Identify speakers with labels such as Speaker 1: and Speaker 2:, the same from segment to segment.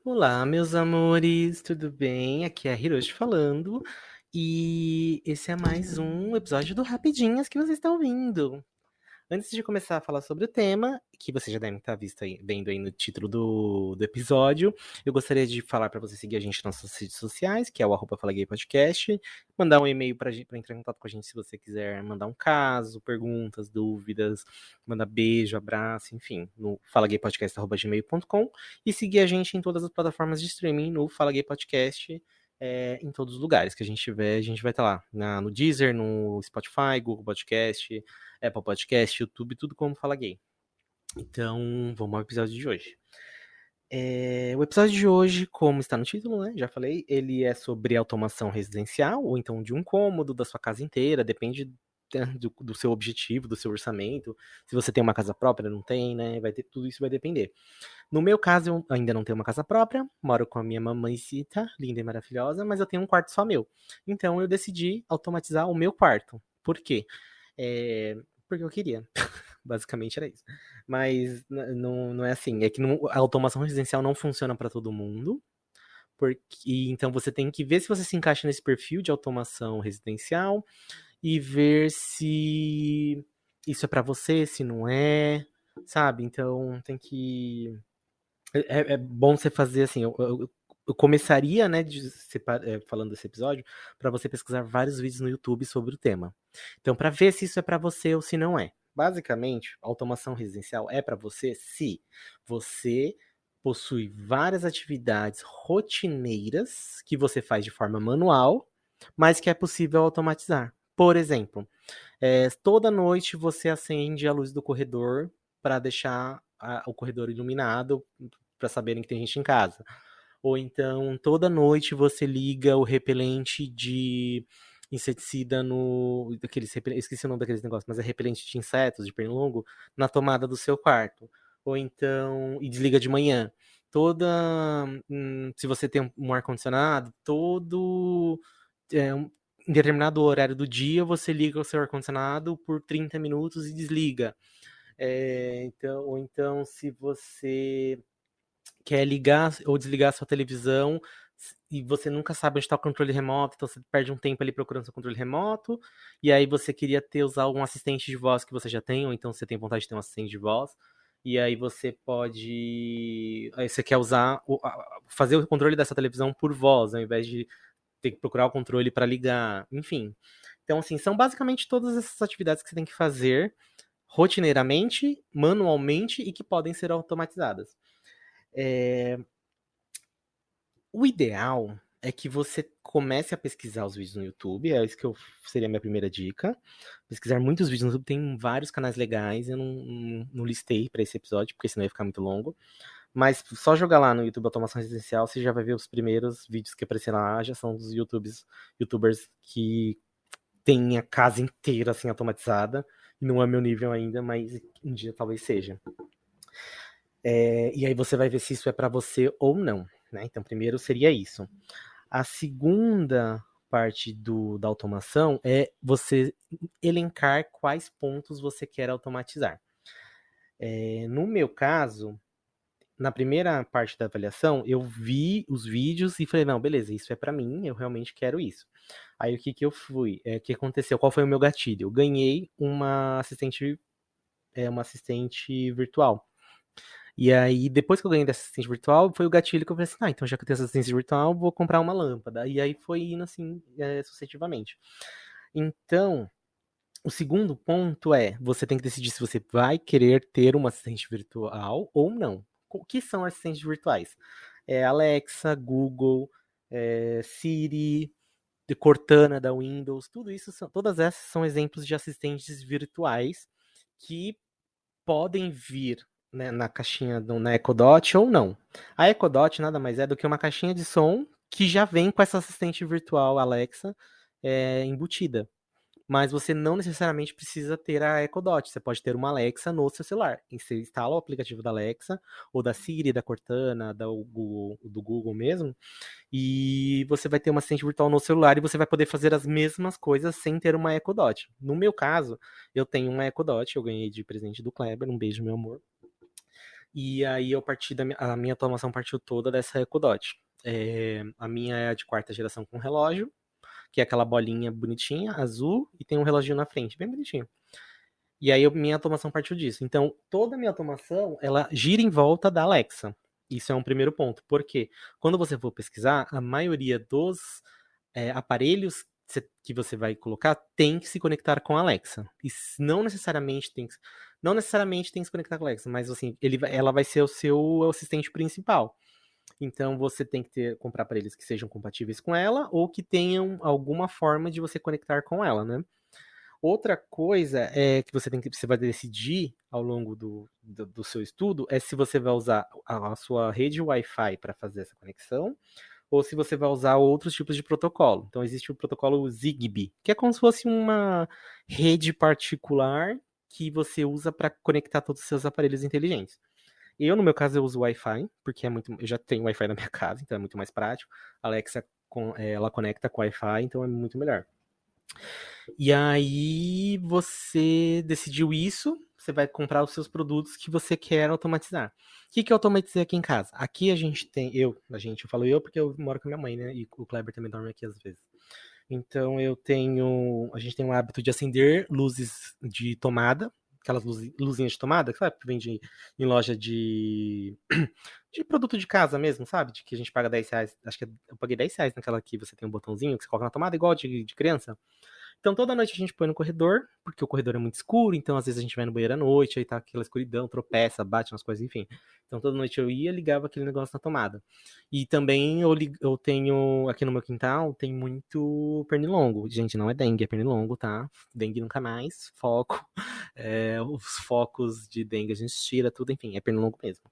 Speaker 1: Olá, meus amores, tudo bem? Aqui é a Hiroshi falando. E esse é mais um episódio do Rapidinhas que vocês estão ouvindo. Antes de começar a falar sobre o tema, que vocês já devem estar vendo aí no título do episódio, eu gostaria de falar para você seguir a gente nas nossas redes sociais, que é o @falagaypodcast, mandar um e-mail para entrar em contato com a gente se você quiser mandar um caso, perguntas, dúvidas, mandar beijo, abraço, enfim, no falagaypodcast@gmail.com e seguir a gente em todas as plataformas de streaming no Fala Gay Podcast. Em todos os lugares que a gente tiver, a gente vai estar lá. No Deezer, no Spotify, Google Podcast, Apple Podcast, YouTube, tudo como Fala Gay. Então, vamos ao episódio de hoje. O episódio de hoje, como está no título, né? Já falei, ele é sobre automação residencial, ou então de um cômodo da sua casa inteira, depende do seu objetivo, do seu orçamento. Se você tem uma casa própria, não tem, né? Tudo isso vai depender. No meu caso, eu ainda não tenho uma casa própria, moro com a minha mamãecita, linda e maravilhosa, mas eu tenho um quarto só meu. Então eu decidi automatizar o meu quarto. Por quê? É, Porque eu queria. Basicamente era isso. Mas não é assim. É que a automação residencial não funciona para todo mundo. Então você tem que ver se você se encaixa nesse perfil de automação residencial e ver se isso é para você, se não é, sabe? Então tem que é bom você fazer assim. Eu começaria, né, falando desse episódio, para você pesquisar vários vídeos no YouTube sobre o tema. Então, para ver se isso é para você ou se não é. Basicamente, automação residencial é para você se você possui várias atividades rotineiras que você faz de forma manual, mas que é possível automatizar. Por exemplo, toda noite você acende a luz do corredor para deixar o corredor iluminado para saberem que tem gente em casa. Ou então, toda noite você liga o repelente de inseticida no. Esqueci o nome daqueles negócios, mas é repelente de insetos, de pernilongo, na tomada do seu quarto. Ou então. E desliga de manhã. Toda. Se você tem um ar-condicionado, todo. Em determinado horário do dia, você liga o seu ar-condicionado por 30 minutos e desliga. Ou então, se você quer ligar ou desligar a sua televisão e você nunca sabe onde está o controle remoto, então você perde um tempo ali procurando seu controle remoto, e aí você queria usar algum assistente de voz que você já tem, ou então você tem vontade de ter um assistente de voz, e aí você pode. Aí você quer fazer o controle dessa televisão por voz, ao invés de ter que procurar o controle para ligar, enfim. Então, assim, são basicamente todas essas atividades que você tem que fazer rotineiramente, manualmente e que podem ser automatizadas. É, O ideal é que você comece a pesquisar os vídeos no YouTube, é isso que seria a minha primeira dica. Pesquisar muitos vídeos no YouTube, tem vários canais legais, eu não listei para esse episódio, porque senão ia ficar muito longo. Mas só jogar lá no YouTube Automação Residencial, você já vai ver os primeiros vídeos que aparecerão lá, já são dos YouTubers que têm a casa inteira assim automatizada. Não é meu nível ainda, mas um dia talvez seja. E aí você vai ver se isso é para você ou não. Né? Então, primeiro seria isso. A segunda parte da automação é você elencar quais pontos você quer automatizar. No meu caso, na primeira parte da avaliação, eu vi os vídeos e falei, não, beleza, isso é para mim, eu realmente quero isso. Aí o que eu fui? O que aconteceu? Qual foi o meu gatilho? Eu ganhei uma assistente virtual. E aí, depois que eu ganhei dessa assistente virtual, foi o gatilho que eu falei assim, então já que eu tenho essa assistente virtual, vou comprar uma lâmpada. E aí foi indo assim, sucessivamente. Então, o segundo ponto você tem que decidir se você vai querer ter uma assistente virtual ou não. O que são assistentes virtuais? Alexa, Google, Siri, Cortana da Windows, todas essas são exemplos de assistentes virtuais que podem vir, né, na caixinha na Echo Dot ou não. A Echo Dot nada mais é do que uma caixinha de som que já vem com essa assistente virtual Alexa embutida. Mas você não necessariamente precisa ter a Echo Dot. Você pode ter uma Alexa no seu celular. E você instala o aplicativo da Alexa, ou da Siri, da Cortana, do Google mesmo, e você vai ter uma assistente virtual no celular e você vai poder fazer as mesmas coisas sem ter uma Echo Dot. No meu caso, eu tenho uma Echo Dot, eu ganhei de presente do Kleber, um beijo, meu amor. E aí a minha automação partiu toda dessa Echo Dot. A minha é a de quarta geração com relógio, que é aquela bolinha bonitinha, azul, e tem um reloginho na frente, bem bonitinho. E aí minha automação partiu disso. Então, toda a minha automação, ela gira em volta da Alexa. Isso é um primeiro ponto. Porque quando você for pesquisar, a maioria dos aparelhos que você vai colocar tem que se conectar com a Alexa. E não necessariamente tem que se conectar com a Alexa, mas assim, ela vai ser o seu assistente principal. Então você tem que comprar aparelhos que sejam compatíveis com ela ou que tenham alguma forma de você conectar com ela, né? Outra coisa é que você vai decidir ao longo do seu estudo é se você vai usar a sua rede Wi-Fi para fazer essa conexão ou se você vai usar outros tipos de protocolo. Então existe o protocolo Zigbee, que é como se fosse uma rede particular que você usa para conectar todos os seus aparelhos inteligentes. Eu, no meu caso, eu uso Wi-Fi, porque eu já tenho Wi-Fi na minha casa, então é muito mais prático. A Alexa, ela conecta com Wi-Fi, então é muito melhor. E aí você decidiu isso, você vai comprar os seus produtos que você quer automatizar. O que eu automatizei aqui em casa? Aqui a gente tem, eu falo eu porque eu moro com a minha mãe, né? E o Kleber também dorme aqui às vezes. Então a gente tem o hábito de acender luzes de tomada, aquelas luzinhas de tomada, sabe? Que vende em loja de produto de casa mesmo, sabe? De que a gente paga R$ 10. Acho que eu paguei R$ 10 naquela que você tem um botãozinho que você coloca na tomada, igual de criança. Então toda noite a gente põe no corredor, porque o corredor é muito escuro, então às vezes a gente vai no banheiro à noite, aí tá aquela escuridão, tropeça, bate nas coisas, enfim. Então toda noite eu ia, ligava aquele negócio na tomada. E também eu tenho, aqui no meu quintal, tem muito pernilongo. Gente, não é dengue, é pernilongo, tá? Dengue nunca mais, foco. Os focos de dengue a gente tira tudo, enfim, é pernilongo mesmo.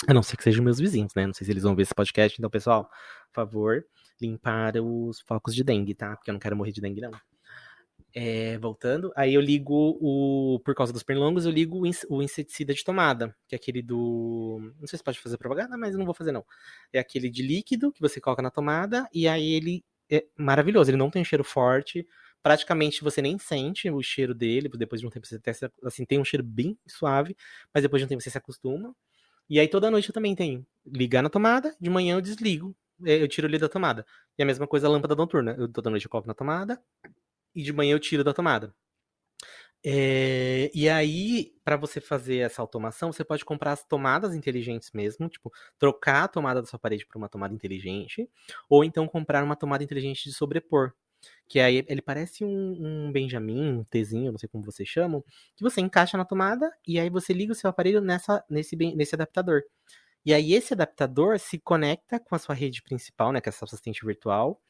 Speaker 1: A não ser que sejam meus vizinhos, né? Não sei se eles vão ver esse podcast, então, pessoal, por favor, limpar os focos de dengue, tá? Porque eu não quero morrer de dengue, não. Voltando, aí eu ligo por causa dos pernilongos, eu ligo o inseticida de tomada, que é aquele do. Não sei se pode fazer propaganda, mas eu não vou fazer, não. É aquele de líquido que você coloca na tomada, e aí ele é maravilhoso, ele não tem um cheiro forte. Praticamente você nem sente o cheiro dele, depois de um tempo você até assim, tem um cheiro bem suave, mas depois de um tempo você se acostuma. E aí toda noite eu também tenho. Ligar na tomada, de manhã eu desligo. Eu tiro ali da tomada. E a mesma coisa a lâmpada noturna. Toda noite eu coloco na tomada e de manhã eu tiro da tomada. E aí, para você fazer essa automação, você pode comprar as tomadas inteligentes mesmo, tipo, trocar a tomada da sua parede por uma tomada inteligente, ou então comprar uma tomada inteligente de sobrepor. Que aí ele parece um Benjamin, um Tzinho, não sei como vocês chamam, que você encaixa na tomada e aí você liga o seu aparelho nesse adaptador. E aí esse adaptador se conecta com a sua rede principal, né, que é a sua assistente virtual,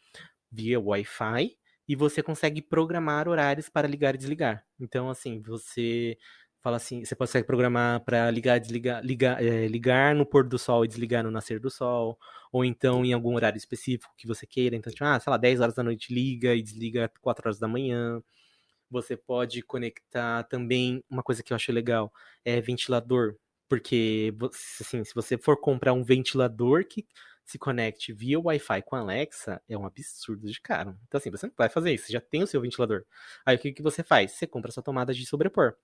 Speaker 1: via Wi-Fi, e você consegue programar horários para ligar e desligar. Então, assim, você fala assim, você consegue programar para ligar, desligar, ligar no pôr do sol e desligar no nascer do sol, ou então em algum horário específico que você queira. Então, tipo, sei lá, 10 horas da noite liga e desliga 4 horas da manhã. Você pode conectar também, uma coisa que eu acho legal, é ventilador. Porque, assim, se você for comprar um ventilador que se conecte via Wi-Fi com a Alexa, é um absurdo de caro. Então, assim, você não vai fazer isso, você já tem o seu ventilador. Aí, o que você faz? Você compra a sua tomada de sobrepor.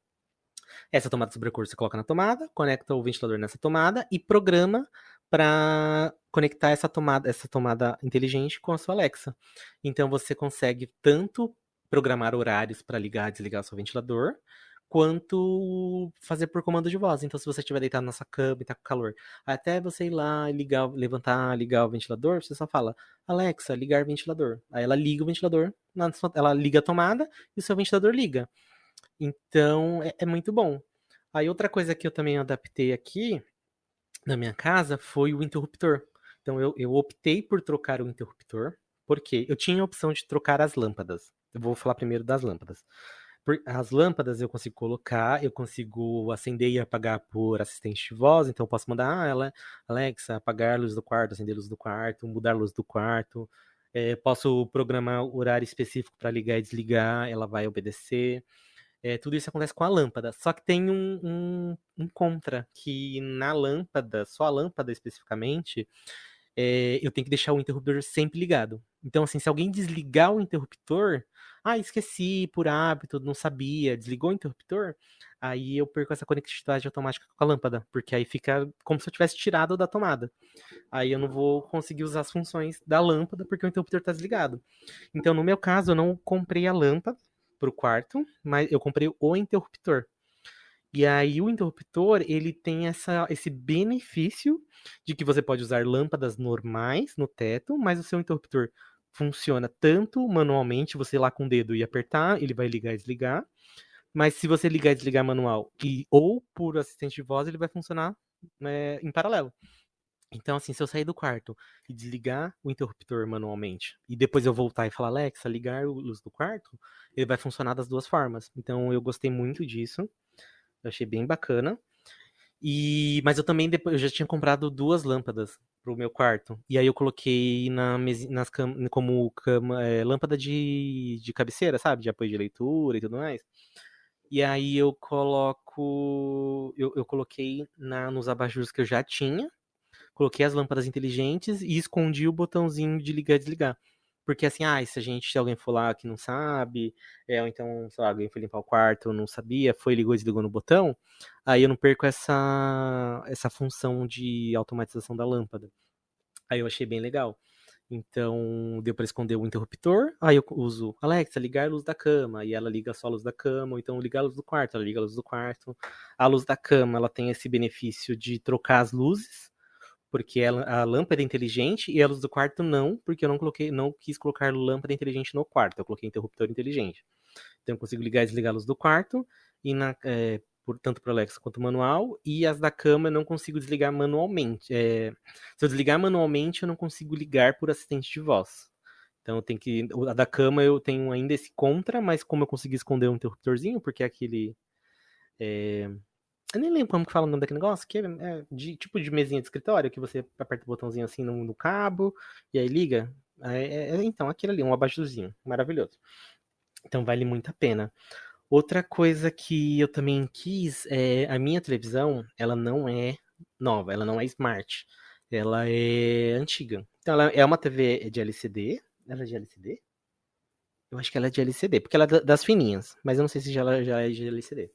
Speaker 1: Essa tomada de sobrepor você coloca na tomada, conecta o ventilador nessa tomada e programa para conectar essa tomada inteligente com a sua Alexa. Então, você consegue tanto programar horários para ligar e desligar o seu ventilador, quanto fazer por comando de voz. Então, se você estiver deitado na sua cama e tá com calor, até você ir lá e levantar, ligar o ventilador, você só fala, Alexa, ligar ventilador. Aí ela liga o ventilador, ela liga a tomada e o seu ventilador liga. Então, é muito bom. Aí, outra coisa que eu também adaptei aqui na minha casa foi o interruptor. Então, eu optei por trocar o interruptor, porque eu tinha a opção de trocar as lâmpadas. Eu vou falar primeiro das lâmpadas. As lâmpadas eu consigo colocar, eu consigo acender e apagar por assistente de voz, então eu posso mandar, Alexa, apagar a luz do quarto, acender a luz do quarto, mudar a luz do quarto. Posso programar o horário específico para ligar e desligar, ela vai obedecer. Tudo isso acontece com a lâmpada. Só que tem um contra, que na lâmpada, só a lâmpada especificamente, eu tenho que deixar o interruptor sempre ligado. Então, assim, se alguém desligar o interruptor, esqueci por hábito, não sabia, desligou o interruptor, aí eu perco essa conectividade automática com a lâmpada, porque aí fica como se eu tivesse tirado da tomada. Aí eu não vou conseguir usar as funções da lâmpada porque o interruptor tá desligado. Então, no meu caso, eu não comprei a lâmpada pro quarto, mas eu comprei o interruptor. E aí o interruptor, ele tem esse benefício de que você pode usar lâmpadas normais no teto, mas o seu interruptor funciona tanto manualmente, você ir lá com o dedo e apertar, ele vai ligar e desligar, mas se você ligar e desligar manual ou por assistente de voz, ele vai funcionar em paralelo. Então, assim, se eu sair do quarto e desligar o interruptor manualmente, e depois eu voltar e falar, Alexa, ligar a luz do quarto, ele vai funcionar das duas formas. Então, eu gostei muito disso. Eu achei bem bacana. Mas eu também depois eu já tinha comprado duas lâmpadas pro meu quarto. E aí eu coloquei como lâmpada de cabeceira, sabe? De apoio de leitura e tudo mais. E aí eu coloco. Eu coloquei nos abajures que eu já tinha. Coloquei as lâmpadas inteligentes e escondi o botãozinho de ligar e desligar. Porque assim, se alguém for lá que não sabe, ou então, sei lá, alguém foi limpar o quarto, não sabia, foi, ligou e desligou no botão, aí eu não perco essa função de automatização da lâmpada. Aí eu achei bem legal. Então, deu para esconder o interruptor. Aí eu uso Alexa, ligar a luz da cama. E ela liga só a luz da cama. Ou então ligar a luz do quarto. Ela liga a luz do quarto. A luz da cama, ela tem esse benefício de trocar as luzes, porque a lâmpada é inteligente e a luz do quarto não, porque eu não quis colocar lâmpada inteligente no quarto, eu coloquei interruptor inteligente. Então eu consigo ligar e desligar a luz do quarto, e tanto para Alexa quanto manual, e as da cama eu não consigo desligar manualmente. Se eu desligar manualmente, eu não consigo ligar por assistente de voz. Então eu tenho que. A da cama eu tenho ainda esse contra, mas como eu consegui esconder um interruptorzinho, porque é aquele. Eu nem lembro como que fala o nome daquele negócio, que é tipo de mesinha de escritório, que você aperta o botãozinho assim no cabo, e aí liga. Então, aquele ali, um abajurzinho. Maravilhoso. Então, vale muito a pena. Outra coisa que eu também quis a minha televisão, ela não é nova, ela não é smart. Ela é antiga. Então, ela é uma TV de LCD. Ela é de LCD? Eu acho que ela é de LCD, porque ela é das fininhas, mas eu não sei se ela já é de LCD.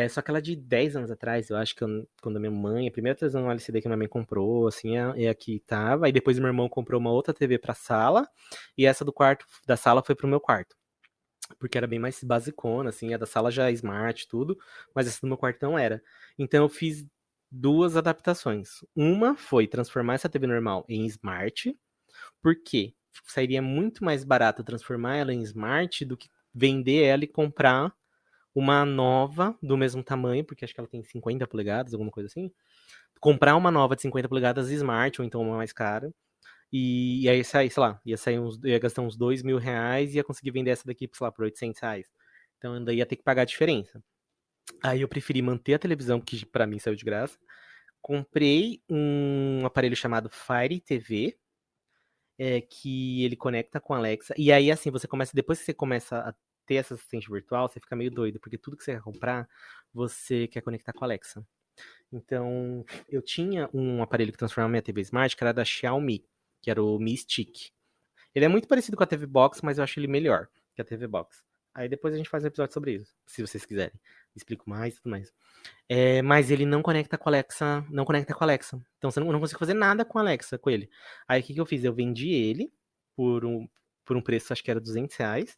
Speaker 1: Só que ela é de 10 anos atrás, eu acho que quando a minha mãe, a primeira televisão LCD que a minha mãe comprou, assim, é a que tava. Aí depois meu irmão comprou uma outra TV pra sala, e essa da sala foi pro meu quarto. Porque era bem mais basicona, assim, a da sala já é smart, tudo, mas essa do meu quarto não era. Então eu fiz duas adaptações. Uma foi transformar essa TV normal em smart, porque sairia muito mais barato transformar ela em smart do que vender ela e comprar uma nova do mesmo tamanho, porque acho que ela tem 50 polegadas, alguma coisa assim. Comprar uma nova de 50 polegadas Smart, ou então uma mais cara. E aí sair, sei lá, ia gastar uns R$ 2.000 e ia conseguir vender essa daqui, sei lá, por R$ 800. Então ainda ia ter que pagar a diferença. Aí eu preferi manter a televisão, que pra mim saiu de graça. Comprei um aparelho chamado Fire TV, que ele conecta com a Alexa. E aí, assim, depois que você começa a ter essa assistente virtual, você fica meio doido, porque tudo que você quer comprar, você quer conectar com a Alexa. Então, eu tinha um aparelho que transformava minha TV Smart, que era da Xiaomi, que era o Mi Stick. Ele é muito parecido com a TV Box, mas eu acho ele melhor que a TV Box. Aí depois a gente faz um episódio sobre isso, se vocês quiserem. Explico mais e tudo mais. Mas ele não conecta com a Alexa, não conecta com a Alexa. Então você não consigo fazer nada com a Alexa, com ele. Aí o que eu fiz? Eu vendi ele por um preço, acho que era R$ 200,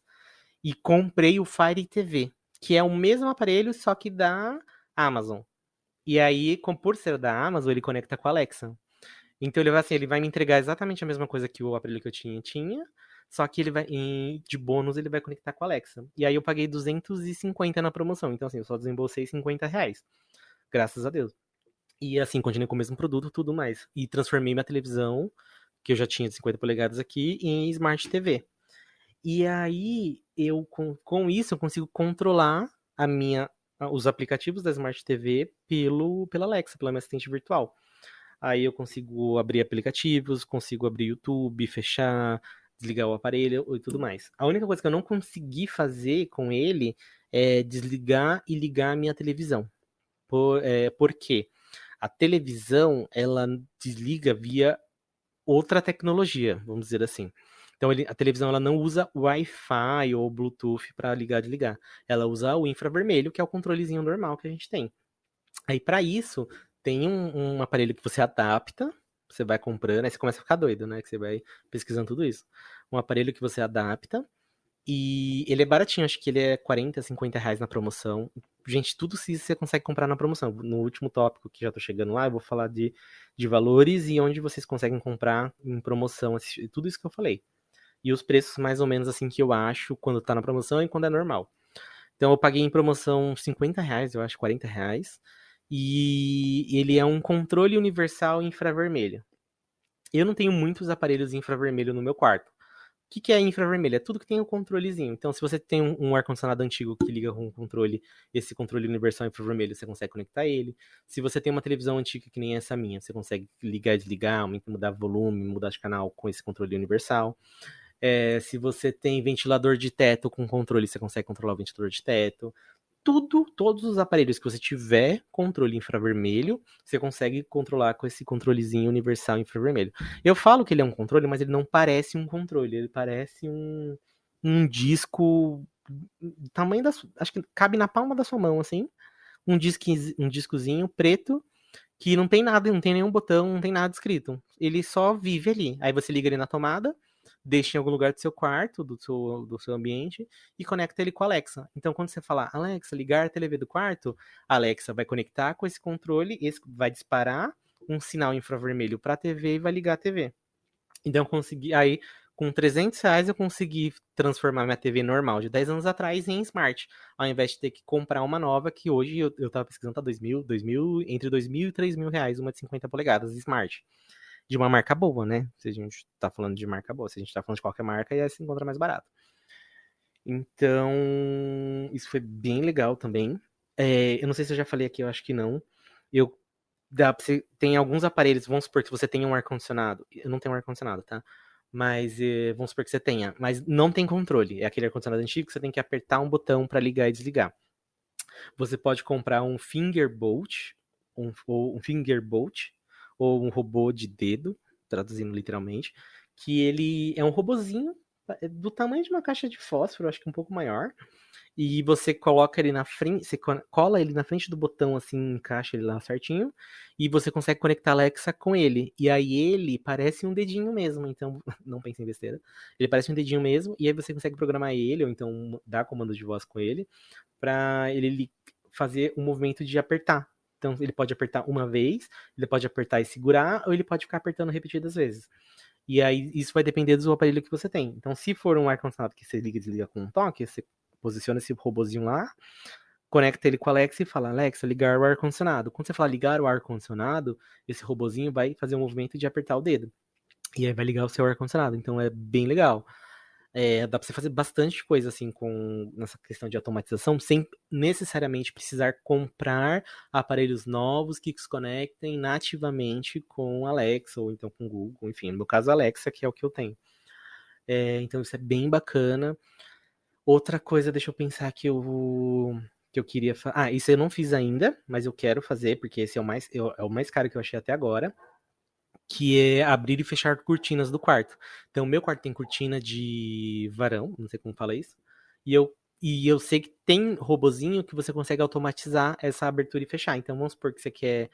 Speaker 1: e comprei o Fire TV, que é o mesmo aparelho, só que da Amazon. E aí, por ser da Amazon, ele conecta com a Alexa. Então ele vai me entregar exatamente a mesma coisa que o aparelho que eu tinha, só que de bônus ele vai conectar com a Alexa. E aí eu paguei 250 na promoção. Então, assim, eu só desembolsei R$ 50. Graças a Deus. E assim, continuei com o mesmo produto, tudo mais. E transformei minha televisão, que eu já tinha de 50 polegadas aqui, em Smart TV. E aí, com isso, eu consigo controlar os aplicativos da Smart TV pela Alexa, pela minha assistente virtual. Aí eu consigo abrir aplicativos, consigo abrir YouTube, fechar, desligar o aparelho e tudo mais. A única coisa que eu não consegui fazer com ele é desligar e ligar a minha televisão. Por quê? A televisão, ela desliga via outra tecnologia, vamos dizer assim. Então a televisão ela não usa Wi-Fi ou Bluetooth para ligar e desligar. Ela usa o infravermelho, que é o controlezinho normal que a gente tem. Aí para isso, tem um aparelho que você adapta, você vai comprando, aí você começa a ficar doido, né? Que você vai pesquisando tudo isso. Um aparelho que você adapta, e ele é baratinho, acho que ele é 40, 50 reais na promoção. Gente, tudo isso você consegue comprar na promoção. No último tópico, que já tô chegando lá, eu vou falar de valores e onde vocês conseguem comprar em promoção, tudo isso que eu falei. E os preços mais ou menos assim que eu acho quando tá na promoção e quando é normal. Então eu paguei em promoção 50 reais, eu acho, 40 reais. E ele é um controle universal infravermelho. Eu não tenho muitos aparelhos infravermelho no meu quarto. O que é infravermelho? É tudo que tem o controlezinho. Então, se você tem um ar-condicionado antigo que liga com um controle, esse controle universal infravermelho, você consegue conectar ele. Se você tem uma televisão antiga que nem essa minha, você consegue ligar e desligar, mudar volume, mudar de canal com esse controle universal. Se você tem ventilador de teto com controle, você consegue controlar o ventilador de teto. Todos os aparelhos que você tiver controle infravermelho, você consegue controlar com esse controlezinho universal infravermelho. Eu falo que ele é um controle, mas ele não parece um controle, ele parece um disco tamanho da, acho que cabe na palma da sua mão, assim, um discozinho preto que não tem nada, não tem nenhum botão, não tem nada escrito. Ele só vive ali. Aí você liga ele na tomada, deixa em algum lugar do seu quarto, do seu ambiente, e conecta ele com a Alexa. Então, quando você falar, Alexa, ligar a TV do quarto, a Alexa vai conectar com esse controle, esse vai disparar um sinal infravermelho para a TV e vai ligar a TV. Então, eu consegui. Aí, com 300 reais, eu consegui transformar minha TV normal de 10 anos atrás em Smart. Ao invés de ter que comprar uma nova, que hoje eu tava pesquisando, tá 2.000, entre 2.000 e 3.000 reais, uma de 50 polegadas Smart. De uma marca boa, né? Se a gente tá falando de marca boa. Se a gente tá falando de qualquer marca, aí se encontra mais barato. Então, isso foi bem legal também. Eu não sei se eu já falei aqui, eu acho que não. Eu tem alguns aparelhos, vamos supor que você tenha um ar-condicionado. Eu não tenho um ar-condicionado, tá? Mas vamos supor que você tenha. Mas não tem controle. É aquele ar-condicionado antigo que você tem que apertar um botão para ligar e desligar. Você pode comprar um Fingerbolt, ou um Fingerbolt, ou um robô de dedo, traduzindo literalmente, que ele é um robozinho do tamanho de uma caixa de fósforo, acho que um pouco maior, e você coloca ele na frente, você cola ele na frente do botão, assim, encaixa ele lá certinho, e você consegue conectar a Alexa com ele. E aí ele parece um dedinho mesmo, então não pense em besteira. Ele parece um dedinho mesmo, e aí você consegue programar ele, ou então dar comando de voz com ele, para ele fazer o movimento de apertar. Então ele pode apertar uma vez, ele pode apertar e segurar, ou ele pode ficar apertando repetidas vezes. E aí isso vai depender do aparelho que você tem. Então, se for um ar-condicionado que você liga e desliga com um toque, você posiciona esse robozinho lá, conecta ele com a Alexa e fala, Alexa, ligar o ar-condicionado. Quando você falar ligar o ar-condicionado, esse robozinho vai fazer o movimento de apertar o dedo. E aí vai ligar o seu ar-condicionado. Então é bem legal. Dá pra você fazer bastante coisa assim nessa questão de automatização, sem necessariamente precisar comprar aparelhos novos que se conectem nativamente com Alexa ou então com Google, enfim, no meu caso Alexa, que é o que eu tenho. Então isso é bem bacana. Outra coisa, deixa eu pensar que eu queria fazer. Isso eu não fiz ainda, mas eu quero fazer, porque esse é o mais caro que eu achei até agora, que é abrir e fechar cortinas do quarto. Então, o meu quarto tem cortina de varão, não sei como fala isso, e eu sei que tem robozinho que você consegue automatizar essa abertura e fechar. Então, vamos supor que você quer.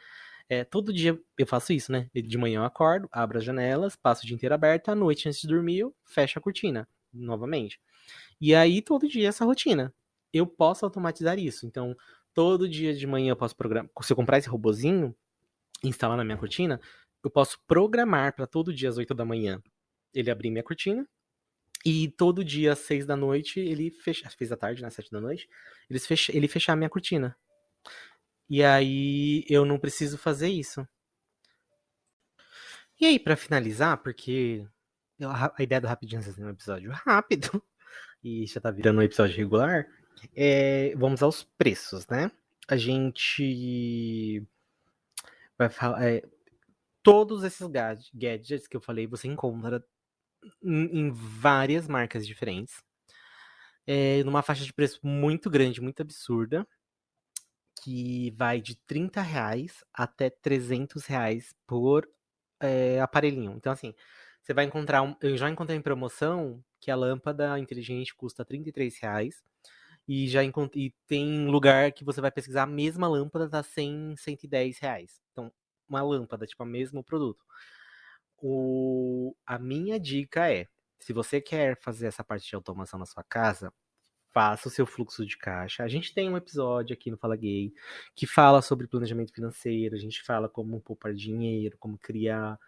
Speaker 1: Todo dia eu faço isso, né? De manhã eu acordo, abro as janelas, passo o dia inteiro aberto, à noite, antes de dormir, eu fecho a cortina novamente. E aí, todo dia, essa rotina. Eu posso automatizar isso. Então, todo dia de manhã eu posso programar. Se eu comprar esse robozinho, instalar na minha cortina, eu posso programar para todo dia às 8 da manhã ele abrir minha cortina. E todo dia às 6 da noite ele fecha. Às 6 da tarde, né? 7 da noite, ele fechar a minha cortina. E aí eu não preciso fazer isso. E aí, para finalizar, porque a ideia do Rapidinho é um episódio rápido e já tá virando um episódio regular, vamos aos preços, né? A gente vai falar. Todos esses gadgets que eu falei você encontra em várias marcas diferentes, numa faixa de preço muito grande, muito absurda, que vai de R$ 30 até R$ 300 por aparelhinho. Então, assim, você vai encontrar eu já encontrei em promoção que a lâmpada inteligente custa R$ 33. E tem lugar que você vai pesquisar a mesma lâmpada, tá R$ 110. Então, uma lâmpada, tipo, o mesmo produto. A minha dica é, se você quer fazer essa parte de automação na sua casa, faça o seu fluxo de caixa. A gente tem um episódio aqui no Fala Gay que fala sobre planejamento financeiro, a gente fala como poupar dinheiro, como criar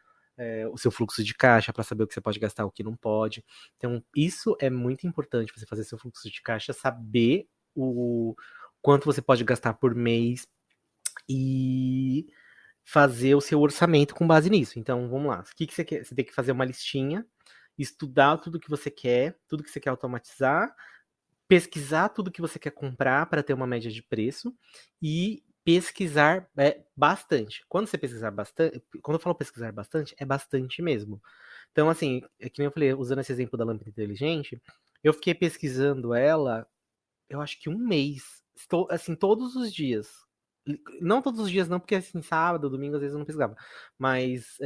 Speaker 1: o seu fluxo de caixa para saber o que você pode gastar, o que não pode. Então, isso é muito importante, você fazer seu fluxo de caixa, saber o quanto você pode gastar por mês e fazer o seu orçamento com base nisso. Então, vamos lá. O que você quer? Você tem que fazer uma listinha, estudar tudo que você quer, tudo que você quer automatizar, pesquisar tudo que você quer comprar para ter uma média de preço e pesquisar bastante. Quando você pesquisar bastante, quando eu falo pesquisar bastante, é bastante mesmo. Então, assim, é que nem eu falei, usando esse exemplo da lâmpada inteligente, eu fiquei pesquisando ela, eu acho que um mês. Estou, assim, todos os dias. Não todos os dias, não, porque assim, sábado, domingo, às vezes eu não pesquisava. Mas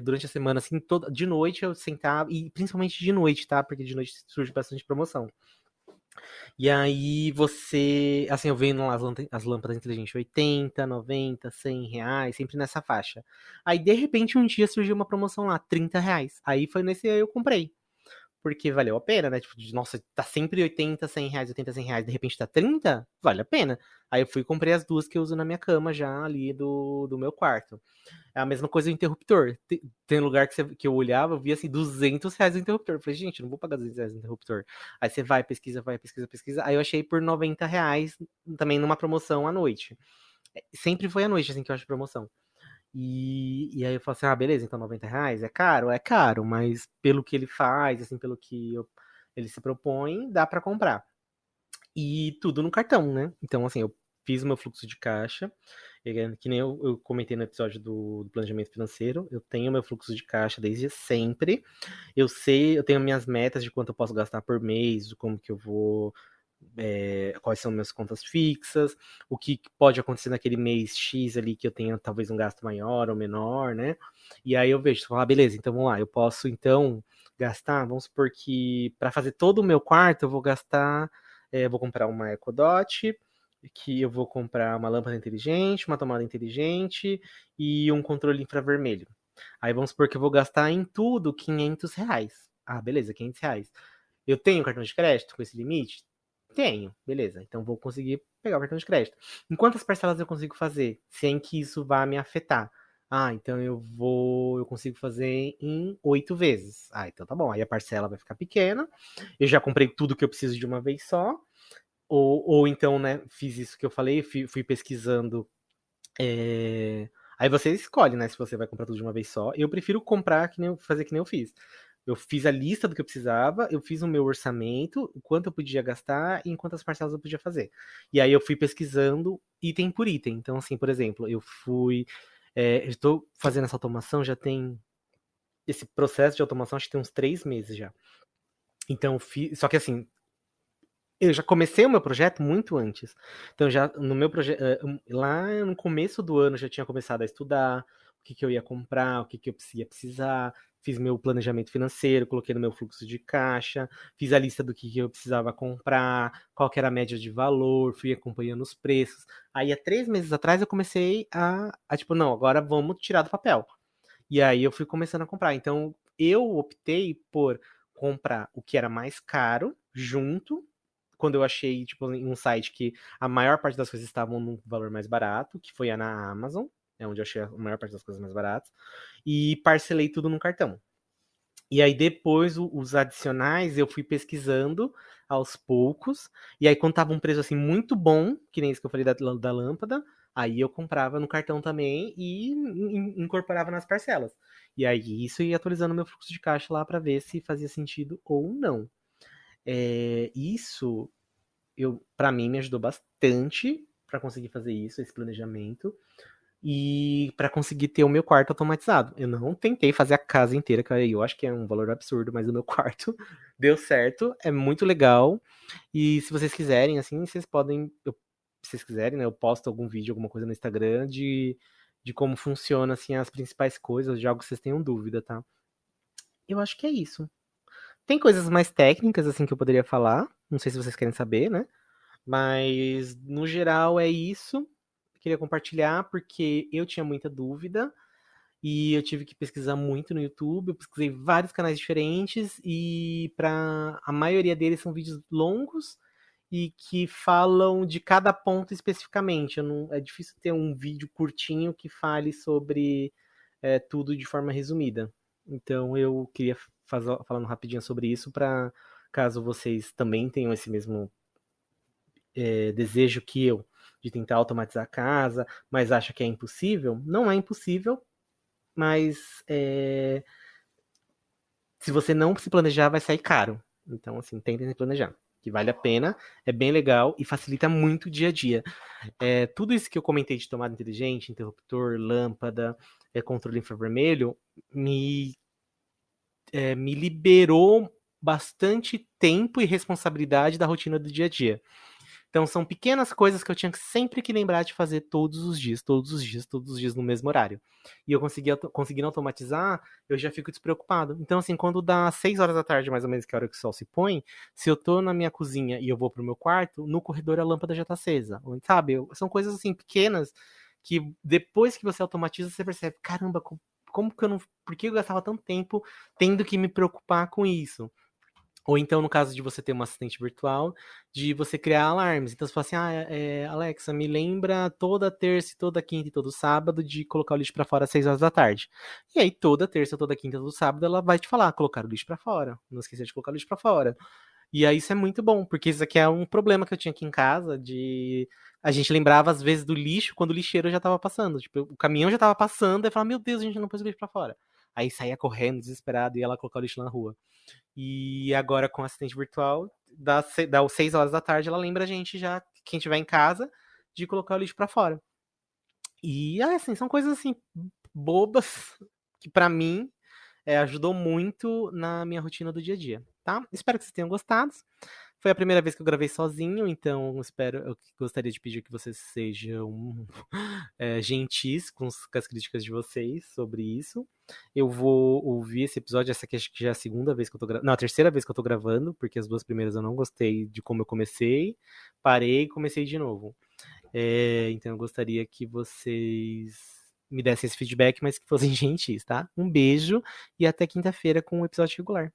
Speaker 1: durante a semana, assim, de noite eu sentava, e principalmente de noite, tá? Porque de noite surge bastante promoção. E aí você, assim, eu vendo lá as lâmpadas inteligentes 80, 90, R$ 100, sempre nessa faixa. Aí, de repente, um dia surgiu uma promoção lá, R$ 30. Aí foi nesse aí eu comprei. Porque valeu a pena, né? Tipo, nossa, tá sempre 80, R$ 100, 80, R$ 100, de repente tá 30, vale a pena. Aí eu fui e comprei as duas que eu uso na minha cama já ali do meu quarto. É a mesma coisa o interruptor. Tem lugar que eu olhava, eu via assim, R$ 200 o interruptor. Eu falei, gente, eu não vou pagar R$ 200 no interruptor. Aí você vai, pesquisa, vai, pesquisa, pesquisa. Aí eu achei por R$ 90 também numa promoção à noite. Sempre foi à noite, assim, que eu acho promoção. E aí eu falo assim, ah, beleza, então R$ 90 é caro? É caro, mas pelo que ele faz, assim, pelo que ele se propõe, dá pra comprar. E tudo no cartão, né? Então, assim, eu fiz o meu fluxo de caixa, que nem eu comentei no episódio do planejamento financeiro, eu tenho meu fluxo de caixa desde sempre. Eu sei, eu tenho minhas metas de quanto eu posso gastar por mês, de como que eu vou, quais são minhas contas fixas, o que pode acontecer naquele mês X ali que eu tenha talvez um gasto maior ou menor, né? E aí eu vejo, falar, beleza, então vamos lá, eu posso então gastar, vamos supor que para fazer todo o meu quarto eu vou gastar, vou comprar uma Echo Dot, que eu vou comprar uma lâmpada inteligente, uma tomada inteligente e um controle infravermelho. Aí vamos supor que eu vou gastar em tudo R$ 500. Ah, beleza, R$ 500. Eu tenho cartão de crédito com esse limite? Tenho, beleza. Então vou conseguir pegar o cartão de crédito. Em quantas parcelas eu consigo fazer sem que isso vá me afetar? Ah, então eu consigo fazer em 8 vezes. Ah, então tá bom. Aí a parcela vai ficar pequena. Eu já comprei tudo que eu preciso de uma vez só. Ou então, né, fiz isso que eu falei, fui pesquisando. Aí você escolhe, né, se você vai comprar tudo de uma vez só. Eu prefiro comprar fazer que nem eu fiz. Eu fiz a lista do que eu precisava, eu fiz o meu orçamento, o quanto eu podia gastar e em quantas parcelas eu podia fazer. E aí eu fui pesquisando item por item. Então, assim, por exemplo, eu estou fazendo essa automação, já tem esse processo de automação, acho que tem uns 3 meses já. Então, só que assim, eu já comecei o meu projeto muito antes. Então, já no meu projeto, lá no começo do ano, eu já tinha começado a estudar o que eu ia comprar, o que eu ia precisar. Fiz meu planejamento financeiro, coloquei no meu fluxo de caixa, fiz a lista do que eu precisava comprar, qual que era a média de valor, fui acompanhando os preços. Aí, há 3 meses atrás, eu comecei tipo, não, agora vamos tirar do papel. E aí eu fui começando a comprar. Então, eu optei por comprar o que era mais caro, junto, quando eu achei, tipo, em um site que a maior parte das coisas estavam num valor mais barato, que foi na Amazon, é onde eu achei a maior parte das coisas mais baratas, e parcelei tudo no cartão. E aí depois os adicionais eu fui pesquisando aos poucos, e aí quando tava um preço assim muito bom, que nem isso que eu falei da lâmpada, aí eu comprava no cartão também e incorporava nas parcelas. E aí isso ia atualizando meu fluxo de caixa lá para ver se fazia sentido ou não. Isso para mim me ajudou bastante para conseguir fazer isso, esse planejamento e para conseguir ter o meu quarto automatizado. Eu não tentei fazer a casa inteira, que eu acho que é um valor absurdo, mas o meu quarto deu certo, é muito legal. E se vocês quiserem, assim, vocês podem, se vocês quiserem, né, eu posto algum vídeo, alguma coisa no Instagram de como funciona assim as principais coisas, de algo que vocês tenham dúvida, tá? eu acho que é isso. Tem coisas mais técnicas, assim, que eu poderia falar. Não sei se vocês querem saber, né? Mas, no geral, é isso. Queria compartilhar porque eu tinha muita dúvida e eu tive que pesquisar muito no YouTube. Eu pesquisei vários canais diferentes e para a maioria deles são vídeos longos e que falam de cada ponto especificamente. Eu não, é difícil ter um vídeo curtinho que fale sobre tudo de forma resumida. Então eu queria falando rapidinho sobre isso para caso vocês também tenham esse mesmo desejo que eu de tentar automatizar a casa, mas acha que é impossível. Não é impossível, mas se você não se planejar, vai sair caro. Então, assim, tentem se planejar. Que vale a pena, é bem legal e facilita muito o dia a dia. Tudo isso que eu comentei de tomada inteligente, interruptor, lâmpada, controle infravermelho, me liberou bastante tempo e responsabilidade da rotina do dia a dia. Então são pequenas coisas que eu tinha sempre que lembrar de fazer todos os dias, todos os dias, todos os dias no mesmo horário. E eu conseguindo automatizar, eu já fico despreocupado. Então, assim, quando dá 6 horas da tarde, mais ou menos, que é a hora que o sol se põe, se eu tô na minha cozinha e eu vou pro meu quarto, no corredor a lâmpada já tá acesa. Sabe? São coisas assim pequenas que depois que você automatiza, você percebe, caramba, como que eu não. Por que eu gastava tanto tempo tendo que me preocupar com isso? Ou então, no caso de você ter uma assistente virtual, de você criar alarmes. Então, você fala assim, Alexa, me lembra toda terça, toda quinta e todo sábado de colocar o lixo para fora às 6 horas da tarde. E aí, toda terça, toda quinta, todo sábado, ela vai te falar, colocar o lixo para fora. Não esqueça de colocar o lixo para fora. E aí, isso é muito bom, porque isso aqui é um problema que eu tinha aqui em casa, de... A gente lembrava, às vezes, do lixo quando o lixeiro já tava passando. Tipo, o caminhão já tava passando, e falava, meu Deus, a gente não pôs o lixo pra fora. Aí saía correndo, desesperado, e ia lá colocar o lixo na rua. E agora com o assistente virtual, dá 6 horas da tarde, ela lembra a gente já, quem estiver em casa, de colocar o lixo pra fora. E assim, são coisas assim, bobas, que pra mim ajudou muito na minha rotina do dia a dia, tá? Espero que vocês tenham gostado. Foi a primeira vez que eu gravei sozinho, então eu gostaria de pedir que vocês sejam gentis com as críticas de vocês sobre isso. Eu vou ouvir esse episódio, essa aqui acho que já é a segunda vez que eu tô gravando. Não, a terceira vez que eu tô gravando, porque as duas primeiras eu não gostei de como eu comecei. Parei e comecei de novo. Então eu gostaria que vocês me dessem esse feedback, mas que fossem gentis, tá? Um beijo e até quinta-feira com um episódio regular.